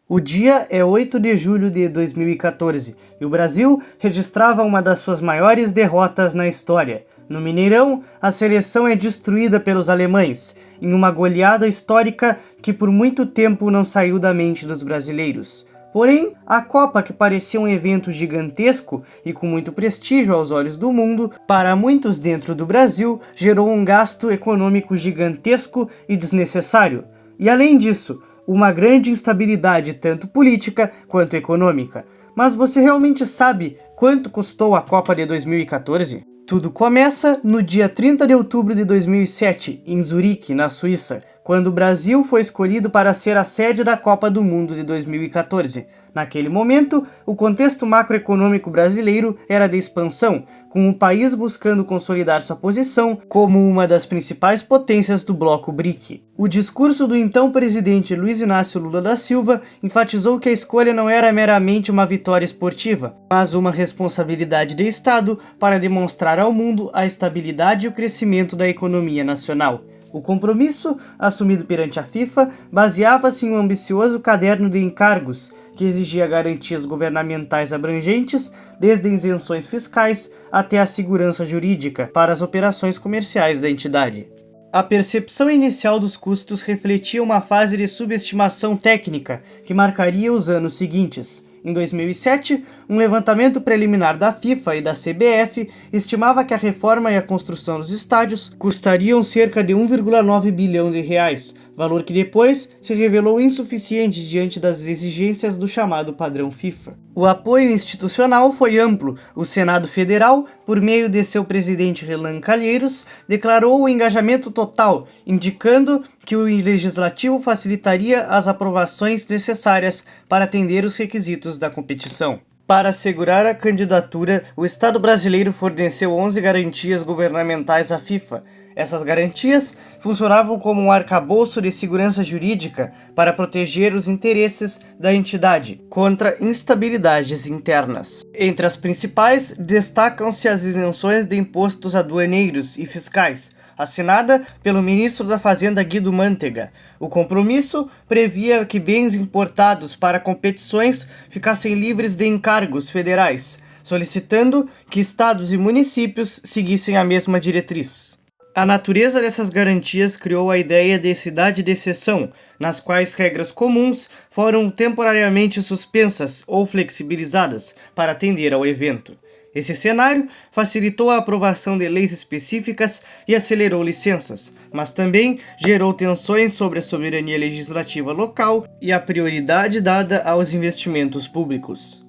O dia é 8 de julho de 2014 e o Brasil registrava uma das suas maiores derrotas na história. No Mineirão, a seleção é destruída pelos alemães, em uma goleada histórica que por muito tempo não saiu da mente dos brasileiros. Porém, a Copa, que parecia um evento gigantesco e com muito prestígio aos olhos do mundo, para muitos dentro do Brasil, gerou um gasto econômico gigantesco e desnecessário. E além disso, uma grande instabilidade tanto política quanto econômica. Mas você realmente sabe quanto custou a Copa de 2014? Tudo começa no dia 30 de outubro de 2007, em Zurique, na Suíça, quando o Brasil foi escolhido para ser a sede da Copa do Mundo de 2014. Naquele momento, o contexto macroeconômico brasileiro era de expansão, com o país buscando consolidar sua posição como uma das principais potências do bloco BRIC. O discurso do então presidente Luiz Inácio Lula da Silva enfatizou que a escolha não era meramente uma vitória esportiva, mas uma responsabilidade de Estado para demonstrar ao mundo a estabilidade e o crescimento da economia nacional. O compromisso, assumido perante a FIFA, baseava-se em um ambicioso caderno de encargos, que exigia garantias governamentais abrangentes, desde isenções fiscais até a segurança jurídica para as operações comerciais da entidade. A percepção inicial dos custos refletia uma fase de subestimação técnica que marcaria os anos seguintes. Em 2007, um levantamento preliminar da FIFA e da CBF estimava que a reforma e a construção dos estádios custariam cerca de 1,9 bilhão de reais, valor que depois se revelou insuficiente diante das exigências do chamado padrão FIFA. O apoio institucional foi amplo. O Senado Federal, por meio de seu presidente Renan Calheiros, declarou o engajamento total, indicando que o Legislativo facilitaria as aprovações necessárias para atender os requisitos da competição. Para assegurar a candidatura, o Estado brasileiro forneceu 11 garantias governamentais à FIFA. Essas garantias funcionavam como um arcabouço de segurança jurídica para proteger os interesses da entidade contra instabilidades internas. Entre as principais, destacam-se as isenções de impostos aduaneiros e fiscais, assinada pelo ministro da Fazenda Guido Mantega. O compromisso previa que bens importados para competições ficassem livres de encargos federais, solicitando que estados e municípios seguissem a mesma diretriz. A natureza dessas garantias criou a ideia de cidade de exceção, nas quais regras comuns foram temporariamente suspensas ou flexibilizadas para atender ao evento. Esse cenário facilitou a aprovação de leis específicas e acelerou licenças, mas também gerou tensões sobre a soberania legislativa local e a prioridade dada aos investimentos públicos.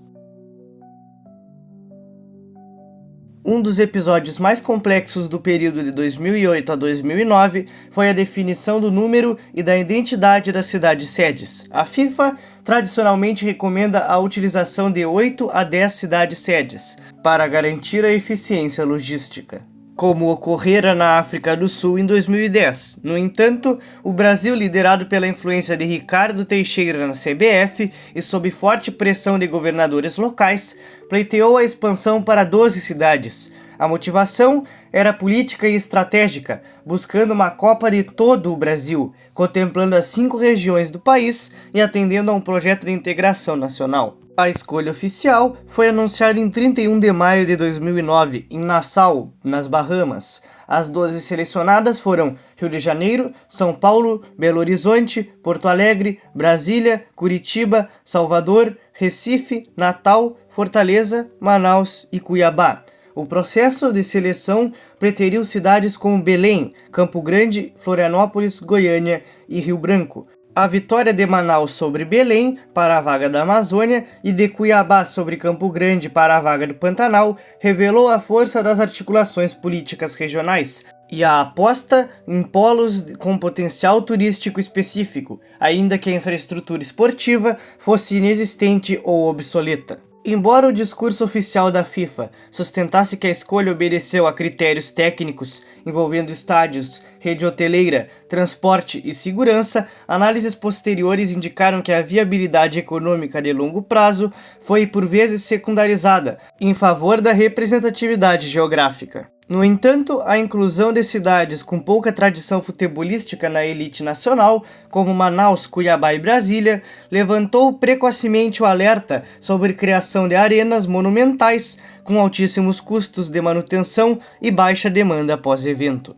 Um dos episódios mais complexos do período de 2008 a 2009 foi a definição do número e da identidade das cidades-sedes. A FIFA tradicionalmente recomenda a utilização de 8 a 10 cidades-sedes para garantir a eficiência logística, como ocorrera na África do Sul em 2010. No entanto, o Brasil, liderado pela influência de Ricardo Teixeira na CBF e sob forte pressão de governadores locais, pleiteou a expansão para 12 cidades. A motivação era política e estratégica, buscando uma Copa de todo o Brasil, contemplando as 5 regiões do país e atendendo a um projeto de integração nacional. A escolha oficial foi anunciada em 31 de maio de 2009, em Nassau, nas Bahamas. As 12 selecionadas foram Rio de Janeiro, São Paulo, Belo Horizonte, Porto Alegre, Brasília, Curitiba, Salvador, Recife, Natal, Fortaleza, Manaus e Cuiabá. O processo de seleção preteriu cidades como Belém, Campo Grande, Florianópolis, Goiânia e Rio Branco. A vitória de Manaus sobre Belém para a vaga da Amazônia e de Cuiabá sobre Campo Grande para a vaga do Pantanal revelou a força das articulações políticas regionais e a aposta em polos com potencial turístico específico, ainda que a infraestrutura esportiva fosse inexistente ou obsoleta. Embora o discurso oficial da FIFA sustentasse que a escolha obedeceu a critérios técnicos envolvendo estádios, rede hoteleira, transporte e segurança, análises posteriores indicaram que a viabilidade econômica de longo prazo foi por vezes secundarizada em favor da representatividade geográfica. No entanto, a inclusão de cidades com pouca tradição futebolística na elite nacional, como Manaus, Cuiabá e Brasília, levantou precocemente o alerta sobre criação de arenas monumentais com altíssimos custos de manutenção e baixa demanda após evento.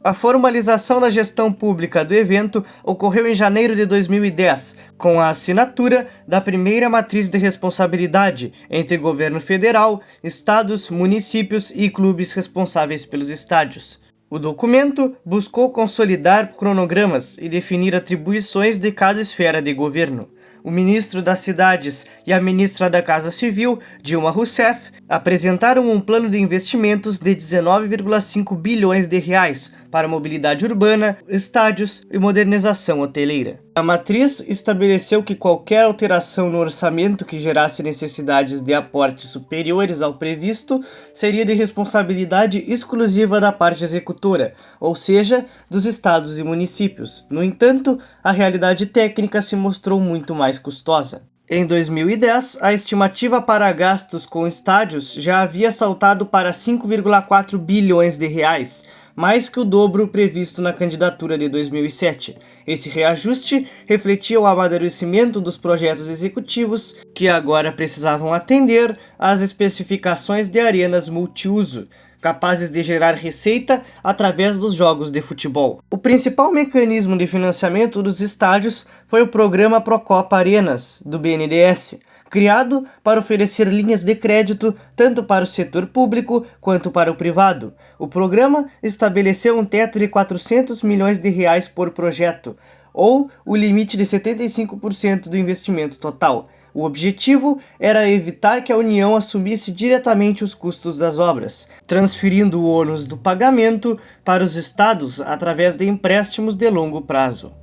A formalização da gestão pública do evento ocorreu em janeiro de 2010, com a assinatura da primeira matriz de responsabilidade entre governo federal, estados, municípios e clubes responsáveis pelos estádios. O documento buscou consolidar cronogramas e definir atribuições de cada esfera de governo. O ministro das Cidades e a ministra da Casa Civil, Dilma Rousseff, apresentaram um plano de investimentos de 19,5 bilhões de reais para mobilidade urbana, estádios e modernização hoteleira. A matriz estabeleceu que qualquer alteração no orçamento que gerasse necessidades de aportes superiores ao previsto seria de responsabilidade exclusiva da parte executora, ou seja, dos estados e municípios. No entanto, a realidade técnica se mostrou muito mais custosa. Em 2010, a estimativa para gastos com estádios já havia saltado para 5,4 bilhões de reais, mais que o dobro previsto na candidatura de 2007. Esse reajuste refletia o amadurecimento dos projetos executivos, que agora precisavam atender às especificações de arenas multiuso, capazes de gerar receita através dos jogos de futebol. O principal mecanismo de financiamento dos estádios foi o programa Procopa Arenas, do BNDES, criado para oferecer linhas de crédito tanto para o setor público quanto para o privado. O programa estabeleceu um teto de 400 milhões de reais por projeto, ou o limite de 75% do investimento total. O objetivo era evitar que a União assumisse diretamente os custos das obras, transferindo o ônus do pagamento para os estados através de empréstimos de longo prazo.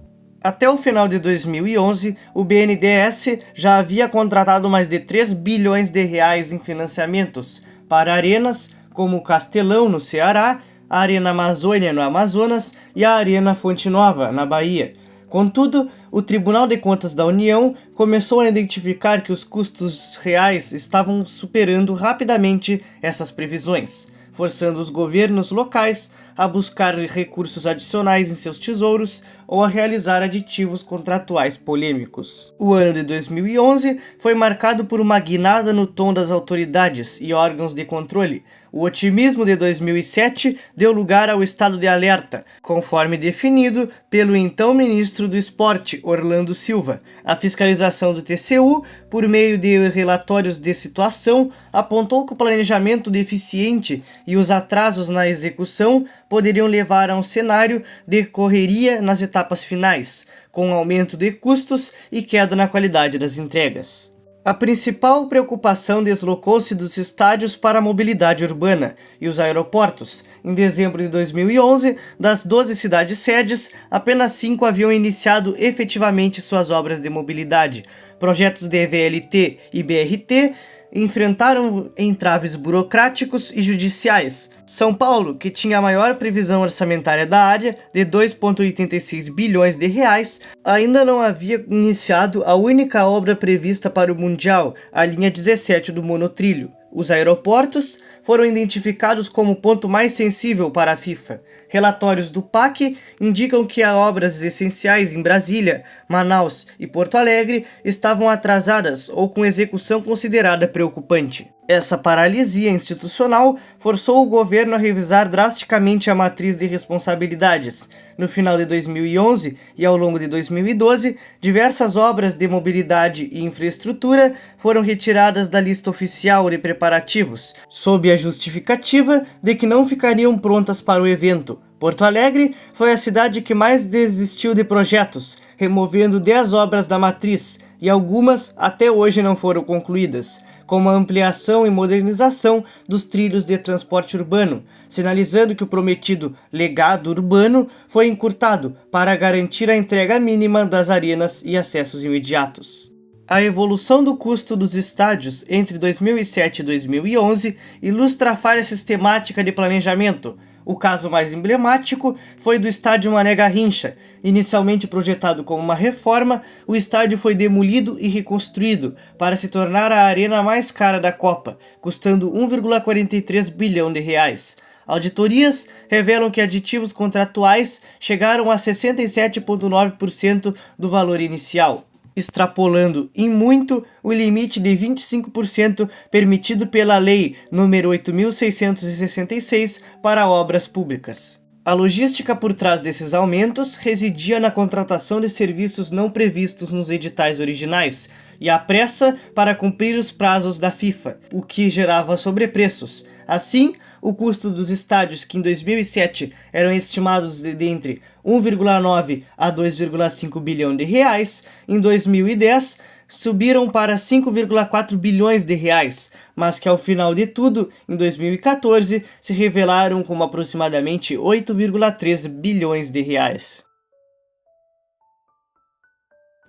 Até o final de 2011, o BNDES já havia contratado mais de 3 bilhões de reais em financiamentos para arenas como o Castelão, no Ceará, a Arena Amazônia, no Amazonas, e a Arena Fonte Nova, na Bahia. Contudo, o Tribunal de Contas da União começou a identificar que os custos reais estavam superando rapidamente essas previsões, forçando os governos locais a buscar recursos adicionais em seus tesouros ou a realizar aditivos contratuais polêmicos. O ano de 2011 foi marcado por uma guinada no tom das autoridades e órgãos de controle. O otimismo de 2007 deu lugar ao estado de alerta, conforme definido pelo então ministro do Esporte, Orlando Silva. A fiscalização do TCU, por meio de relatórios de situação, apontou que o planejamento deficiente e os atrasos na execução poderiam levar a um cenário de correria nas etapas finais, com aumento de custos e queda na qualidade das entregas. A principal preocupação deslocou-se dos estádios para a mobilidade urbana e os aeroportos. Em dezembro de 2011, das 12 cidades sedes, apenas 5 haviam iniciado efetivamente suas obras de mobilidade. Projetos de VLT e BRT enfrentaram entraves burocráticos e judiciais. São Paulo, que tinha a maior previsão orçamentária da área, de 2,86 bilhões de reais, ainda não havia iniciado a única obra prevista para o Mundial, a linha 17 do monotrilho. Os aeroportos foram identificados como o ponto mais sensível para a FIFA. Relatórios do PAC indicam que as obras essenciais em Brasília, Manaus e Porto Alegre estavam atrasadas ou com execução considerada preocupante. Essa paralisia institucional forçou o governo a revisar drasticamente a matriz de responsabilidades. No final de 2011 e ao longo de 2012, diversas obras de mobilidade e infraestrutura foram retiradas da lista oficial de preparativos, sob a justificativa de que não ficariam prontas para o evento. Porto Alegre foi a cidade que mais desistiu de projetos, removendo 10 obras da matriz, e algumas até hoje não foram concluídas, como a ampliação e modernização dos trilhos de transporte urbano, sinalizando que o prometido legado urbano foi encurtado para garantir a entrega mínima das arenas e acessos imediatos. A evolução do custo dos estádios entre 2007 e 2011 ilustra a falha sistemática de planejamento, O caso mais emblemático foi do estádio Mané Garrincha. Inicialmente projetado como uma reforma, o estádio foi demolido e reconstruído para se tornar a arena mais cara da Copa, custando 1,43 bilhão de reais. Auditorias revelam que aditivos contratuais chegaram a 67,9% do valor inicial, extrapolando em muito o limite de 25% permitido pela Lei nº 8.666 para obras públicas. A logística por trás desses aumentos residia na contratação de serviços não previstos nos editais originais e a pressa para cumprir os prazos da FIFA, o que gerava sobrepreços. Assim, o custo dos estádios, que em 2007 eram estimados de entre 1,9 a 2,5 bilhão de reais, em 2010 subiram para 5,4 bilhões de reais, mas que ao final de tudo, em 2014, se revelaram como aproximadamente 8,3 bilhões de reais.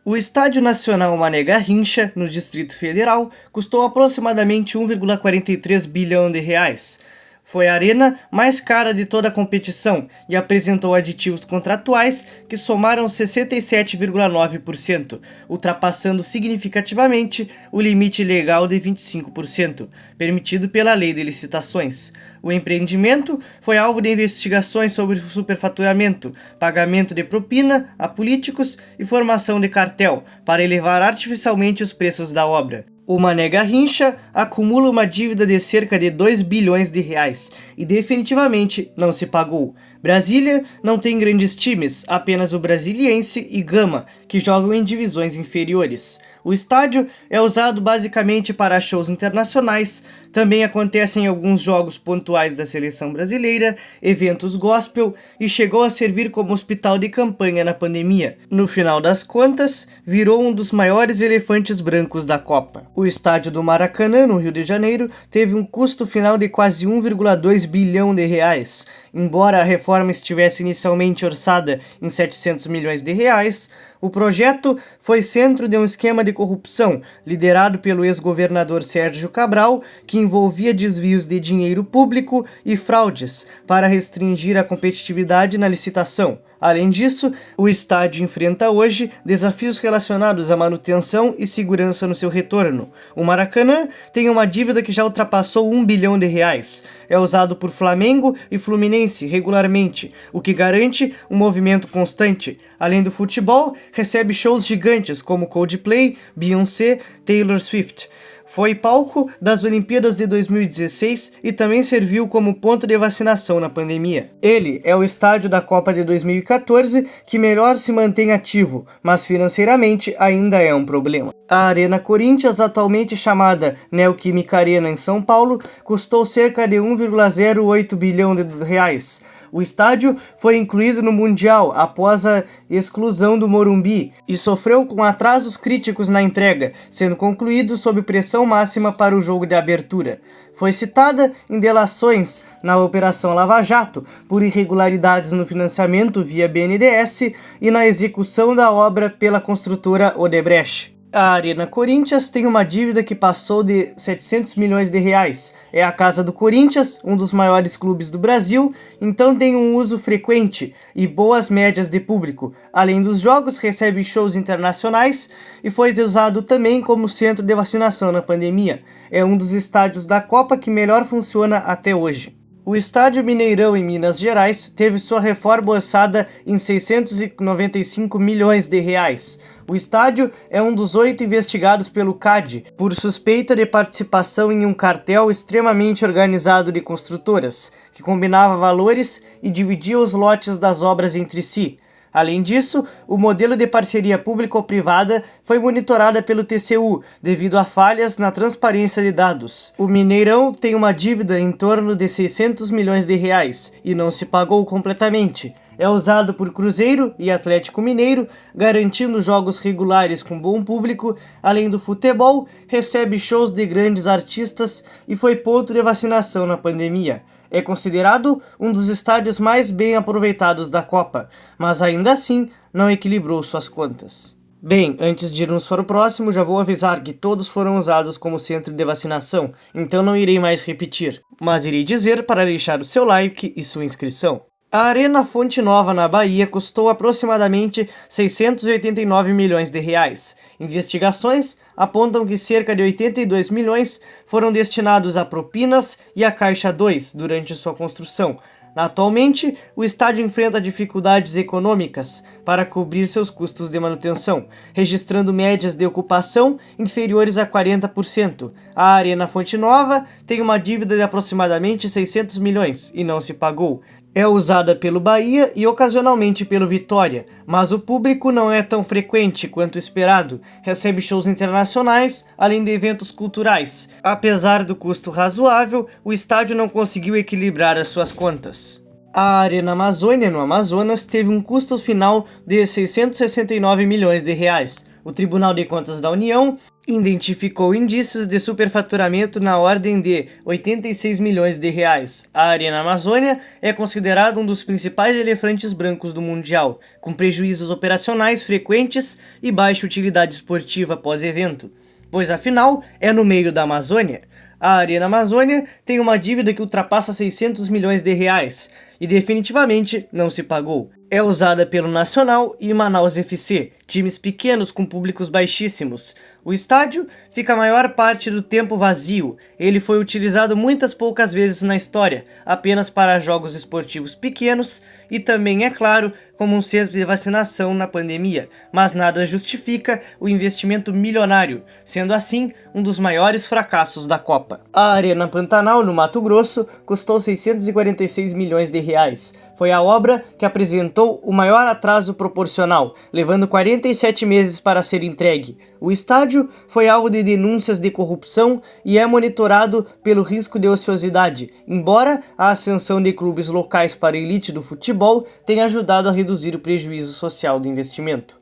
O Estádio Nacional Mané Garrincha, no Distrito Federal, custou aproximadamente 1,43 bilhão de reais. Foi a arena mais cara de toda a competição e apresentou aditivos contratuais que somaram 67,9%, ultrapassando significativamente o limite legal de 25%, permitido pela Lei de Licitações. O empreendimento foi alvo de investigações sobre superfaturamento, pagamento de propina a políticos e formação de cartel para elevar artificialmente os preços da obra. O Mané Garrincha acumula uma dívida de cerca de 2 bilhões de reais e definitivamente não se pagou. Brasília não tem grandes times, apenas o Brasiliense e Gama, que jogam em divisões inferiores. O estádio é usado basicamente para shows internacionais, também acontecem alguns jogos pontuais da seleção brasileira, eventos gospel e chegou a servir como hospital de campanha na pandemia. No final das contas, virou um dos maiores elefantes brancos da Copa. O estádio do Maracanã, no Rio de Janeiro, teve um custo final de quase 1,2 bilhão de reais. Embora a reforma estivesse inicialmente orçada em 700 milhões de reais, o projeto foi centro de um esquema de corrupção liderado pelo ex-governador Sérgio Cabral, que envolvia desvios de dinheiro público e fraudes para restringir a competitividade na licitação. Além disso, o estádio enfrenta hoje desafios relacionados à manutenção e segurança no seu retorno. O Maracanã tem uma dívida que já ultrapassou 1 bilhão de reais. É usado por Flamengo e Fluminense regularmente, o que garante um movimento constante. Além do futebol, recebe shows gigantes como Coldplay, Beyoncé, Taylor Swift. Foi palco das Olimpíadas de 2016 e também serviu como ponto de vacinação na pandemia. Ele é o estádio da Copa de 2014 que melhor se mantém ativo, mas financeiramente ainda é um problema. A Arena Corinthians, atualmente chamada Neoquímica Arena em São Paulo, custou cerca de 1,08 bilhão de reais. O estádio foi incluído no Mundial após a exclusão do Morumbi e sofreu com atrasos críticos na entrega, sendo concluído sob pressão máxima para o jogo de abertura. Foi citada em delações na Operação Lava Jato por irregularidades no financiamento via BNDES e na execução da obra pela construtora Odebrecht. A Arena Corinthians tem uma dívida que passou de 700 milhões de reais. É a casa do Corinthians, um dos maiores clubes do Brasil, então tem um uso frequente e boas médias de público. Além dos jogos, recebe shows internacionais e foi usado também como centro de vacinação na pandemia. É um dos estádios da Copa que melhor funciona até hoje. O Estádio Mineirão, em Minas Gerais, teve sua reforma orçada em 695 milhões de reais. O estádio é um dos 8 investigados pelo CAD por suspeita de participação em um cartel extremamente organizado de construtoras, que combinava valores e dividia os lotes das obras entre si. Além disso, o modelo de parceria público-privada foi monitorada pelo TCU, devido a falhas na transparência de dados. O Mineirão tem uma dívida em torno de 600 milhões de reais e não se pagou completamente. É usado por Cruzeiro e Atlético Mineiro, garantindo jogos regulares com bom público. Além do futebol, recebe shows de grandes artistas e foi ponto de vacinação na pandemia. É considerado um dos estádios mais bem aproveitados da Copa, mas ainda assim não equilibrou suas contas. Bem, antes de irmos para o próximo, já vou avisar que todos foram usados como centro de vacinação, então não irei mais repetir, mas irei dizer para deixar o seu like e sua inscrição. A Arena Fonte Nova na Bahia custou aproximadamente 689 milhões de reais. Investigações apontam que cerca de 82 milhões foram destinados a propinas e a Caixa 2 durante sua construção. Atualmente, o estádio enfrenta dificuldades econômicas para cobrir seus custos de manutenção, registrando médias de ocupação inferiores a 40%. A Arena Fonte Nova tem uma dívida de aproximadamente 600 milhões e não se pagou. É usada pelo Bahia e ocasionalmente pelo Vitória, mas o público não é tão frequente quanto esperado. Recebe shows internacionais, além de eventos culturais. Apesar do custo razoável, o estádio não conseguiu equilibrar as suas contas. A Arena Amazônia, no Amazonas, teve um custo final de 669 milhões de reais. O Tribunal de Contas da União identificou indícios de superfaturamento na ordem de 86 milhões de reais. A Arena Amazônia é considerada um dos principais elefantes brancos do Mundial, com prejuízos operacionais frequentes e baixa utilidade esportiva pós-evento, pois afinal é no meio da Amazônia. A Arena Amazônia tem uma dívida que ultrapassa 600 milhões de reais e definitivamente não se pagou. É usada pelo Nacional e Manaus FC, times pequenos com públicos baixíssimos. O estádio fica a maior parte do tempo vazio. Ele foi utilizado muitas poucas vezes na história, apenas para jogos esportivos pequenos e também, é claro, como um centro de vacinação na pandemia, mas nada justifica o investimento milionário, sendo assim um dos maiores fracassos da Copa. A Arena Pantanal, no Mato Grosso, custou 646 milhões de reais. Foi a obra que apresentou o maior atraso proporcional, levando 47 meses para ser entregue. O estádio foi alvo de denúncias de corrupção e é monitorado pelo risco de ociosidade, embora a ascensão de clubes locais para a elite do futebol tenha ajudado a reduzir o prejuízo social do investimento.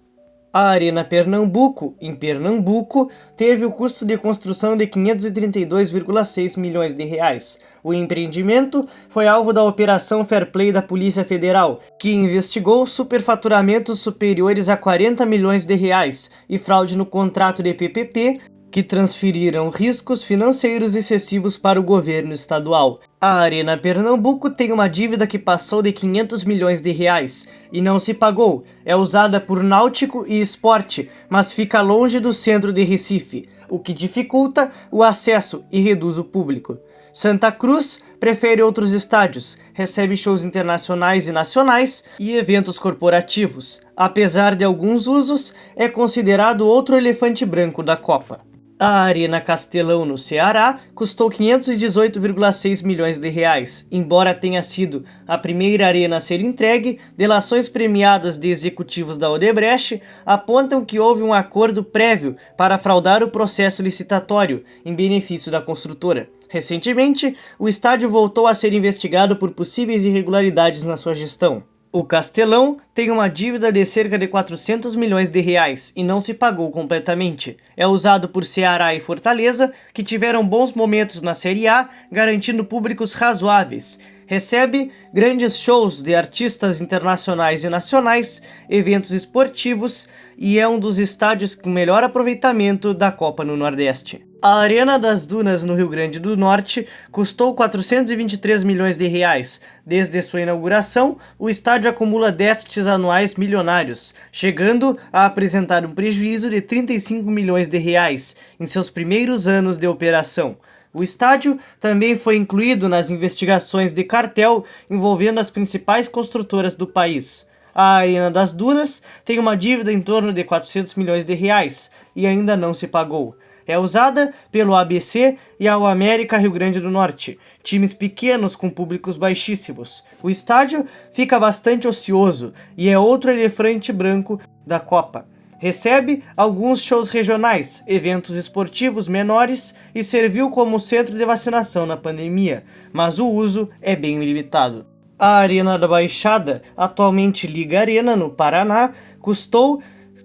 A Arena Pernambuco, em Pernambuco, teve o custo de construção de 532,6 milhões de reais. O empreendimento foi alvo da Operação Fair Play da Polícia Federal, que investigou superfaturamentos superiores a 40 milhões de reais e fraude no contrato de PPP, que transferiram riscos financeiros excessivos para o governo estadual. A Arena Pernambuco tem uma dívida que passou de 500 milhões de reais e não se pagou. É usada por náutico e esporte, mas fica longe do centro de Recife, o que dificulta o acesso e reduz o público. Santa Cruz prefere outros estádios, recebe shows internacionais e nacionais e eventos corporativos. Apesar de alguns usos, é considerado outro elefante branco da Copa. A Arena Castelão, no Ceará, custou 518,6 milhões de reais. Embora tenha sido a primeira arena a ser entregue, delações premiadas de executivos da Odebrecht apontam que houve um acordo prévio para fraudar o processo licitatório em benefício da construtora. Recentemente, o estádio voltou a ser investigado por possíveis irregularidades na sua gestão. O Castelão tem uma dívida de cerca de 400 milhões de reais e não se pagou completamente. É usado por Ceará e Fortaleza, que tiveram bons momentos na Série A, garantindo públicos razoáveis. Recebe grandes shows de artistas internacionais e nacionais, eventos esportivos e é um dos estádios com melhor aproveitamento da Copa no Nordeste. A Arena das Dunas, no Rio Grande do Norte, custou 423 milhões de reais. Desde sua inauguração, o estádio acumula déficits anuais milionários, chegando a apresentar um prejuízo de 35 milhões de reais em seus primeiros anos de operação. O estádio também foi incluído nas investigações de cartel envolvendo as principais construtoras do país. A Arena das Dunas tem uma dívida em torno de 400 milhões de reais e ainda não se pagou. É usada pelo ABC e ao América Rio Grande do Norte, times pequenos com públicos baixíssimos. O estádio fica bastante ocioso e é outro elefante branco da Copa. Recebe alguns shows regionais, eventos esportivos menores e serviu como centro de vacinação na pandemia, mas o uso é bem limitado. A Arena da Baixada, atualmente Liga Arena, no Paraná, custou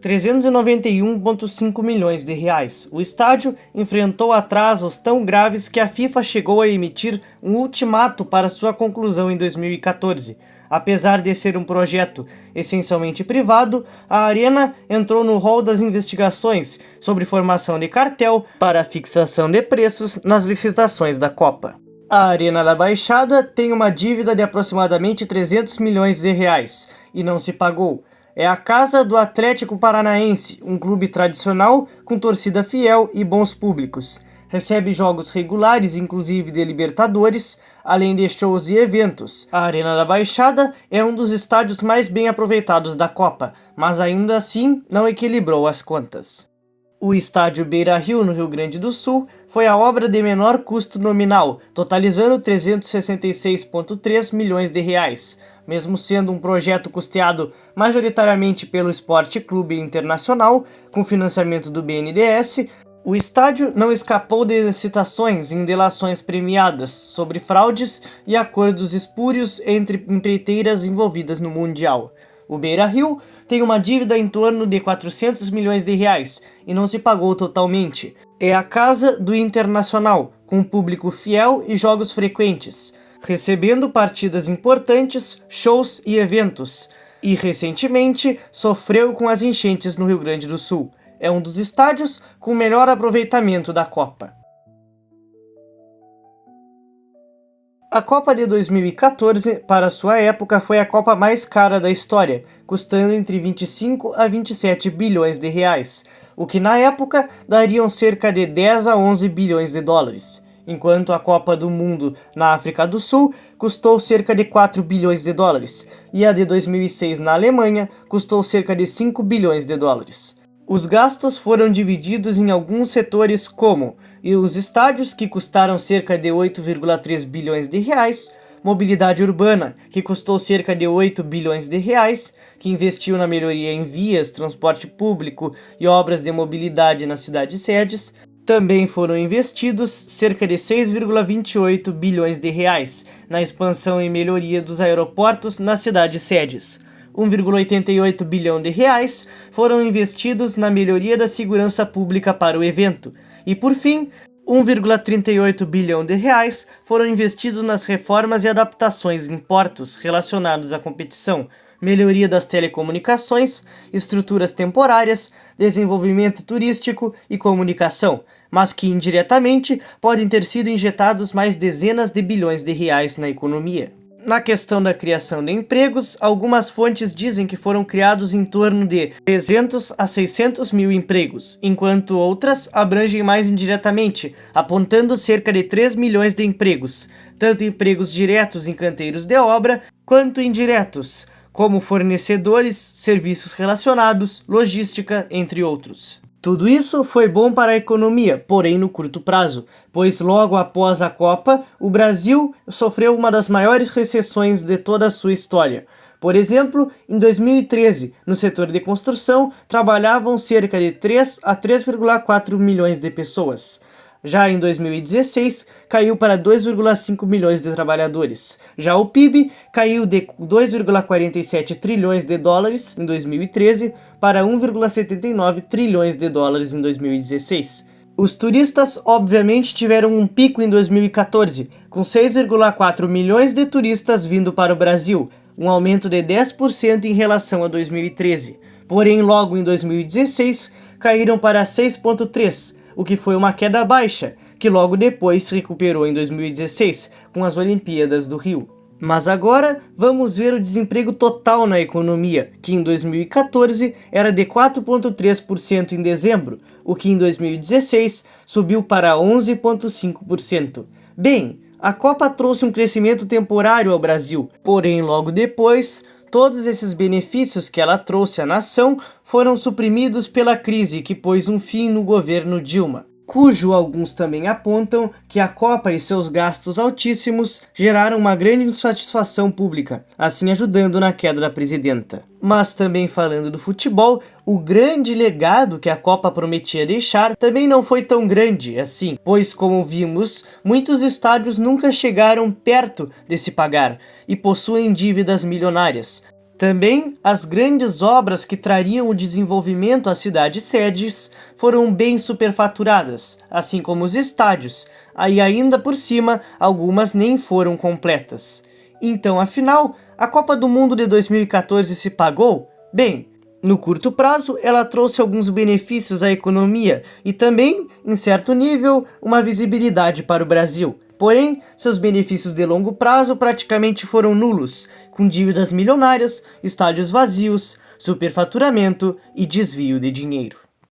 391,5 milhões de reais. O estádio enfrentou atrasos tão graves que a FIFA chegou a emitir um ultimato para sua conclusão em 2014. Apesar de ser um projeto essencialmente privado, a Arena entrou no rol das investigações sobre formação de cartel para a fixação de preços nas licitações da Copa. A Arena da Baixada tem uma dívida de aproximadamente 300 milhões de reais e não se pagou. É a casa do Atlético Paranaense, um clube tradicional com torcida fiel e bons públicos. Recebe jogos regulares, inclusive de Libertadores, além de shows e eventos. A Arena da Baixada é um dos estádios mais bem aproveitados da Copa, mas ainda assim não equilibrou as contas. O estádio Beira-Rio, no Rio Grande do Sul, foi a obra de menor custo nominal, totalizando 366,3 milhões de reais. Mesmo sendo um projeto custeado majoritariamente pelo Esporte Clube Internacional, com financiamento do BNDES, o estádio não escapou de citações em delações premiadas sobre fraudes e acordos espúrios entre empreiteiras envolvidas no Mundial. O Beira-Rio tem uma dívida em torno de 400 milhões de reais e não se pagou totalmente. É a casa do Internacional, com público fiel e jogos frequentes, recebendo partidas importantes, shows e eventos. E recentemente sofreu com as enchentes no Rio Grande do Sul. É um dos estádios com melhor aproveitamento da Copa. A Copa de 2014, para sua época, foi a Copa mais cara da história, custando entre 25 a 27 bilhões de reais, o que na época dariam cerca de 10 a 11 bilhões de dólares, enquanto a Copa do Mundo na África do Sul custou cerca de 4 bilhões de dólares, e a de 2006 na Alemanha custou cerca de 5 bilhões de dólares. Os gastos foram divididos em alguns setores como os estádios, que custaram cerca de 8,3 bilhões de reais, mobilidade urbana, que custou cerca de 8 bilhões de reais, que investiu na melhoria em vias, transporte público e obras de mobilidade nas cidades sedes. Também foram investidos cerca de 6,28 bilhões de reais na expansão e melhoria dos aeroportos nas cidades sedes. 1,88 bilhão de reais foram investidos na melhoria da segurança pública para o evento. E por fim, 1,38 bilhão de reais foram investidos nas reformas e adaptações em portos relacionados à competição, melhoria das telecomunicações, estruturas temporárias, desenvolvimento turístico e comunicação, mas que indiretamente podem ter sido injetados mais dezenas de bilhões de reais na economia. Na questão da criação de empregos, algumas fontes dizem que foram criados em torno de 300 a 600 mil empregos, enquanto outras abrangem mais indiretamente, apontando cerca de 3 milhões de empregos, tanto empregos diretos em canteiros de obra, quanto indiretos, como fornecedores, serviços relacionados, logística, entre outros. Tudo isso foi bom para a economia, porém no curto prazo, pois logo após a Copa, o Brasil sofreu uma das maiores recessões de toda a sua história. Por exemplo, em 2013, no setor de construção, trabalhavam cerca de 3 a 3,4 milhões de pessoas. Já em 2016, caiu para 2,5 milhões de trabalhadores. Já o PIB caiu de 2,47 trilhões de dólares em 2013 para 1,79 trilhões de dólares em 2016. Os turistas, obviamente, tiveram um pico em 2014, com 6,4 milhões de turistas vindo para o Brasil, um aumento de 10% em relação a 2013. Porém, logo em 2016, caíram para 6,3%, o que foi uma queda baixa, que logo depois se recuperou em 2016, com as Olimpíadas do Rio. Mas agora vamos ver o desemprego total na economia, que em 2014 era de 4,3% em dezembro, o que em 2016 subiu para 11,5%. Bem, a Copa trouxe um crescimento temporário ao Brasil, porém logo depois, todos esses benefícios que ela trouxe à nação foram suprimidos pela crise que pôs um fim no governo Dilma, cujo alguns também apontam que a Copa e seus gastos altíssimos geraram uma grande insatisfação pública, assim ajudando na queda da presidenta. Mas também falando do futebol, o grande legado que a Copa prometia deixar também não foi tão grande assim, pois como vimos, muitos estádios nunca chegaram perto de se pagar e possuem dívidas milionárias. Também, as grandes obras que trariam o desenvolvimento às cidades sedes foram bem superfaturadas, assim como os estádios, e ainda por cima, algumas nem foram completas. Então, afinal, a Copa do Mundo de 2014 se pagou? Bem, no curto prazo, ela trouxe alguns benefícios à economia e também, em certo nível, uma visibilidade para o Brasil. Porém, seus benefícios de longo prazo praticamente foram nulos, com dívidas milionárias, estádios vazios, superfaturamento e desvio de dinheiro.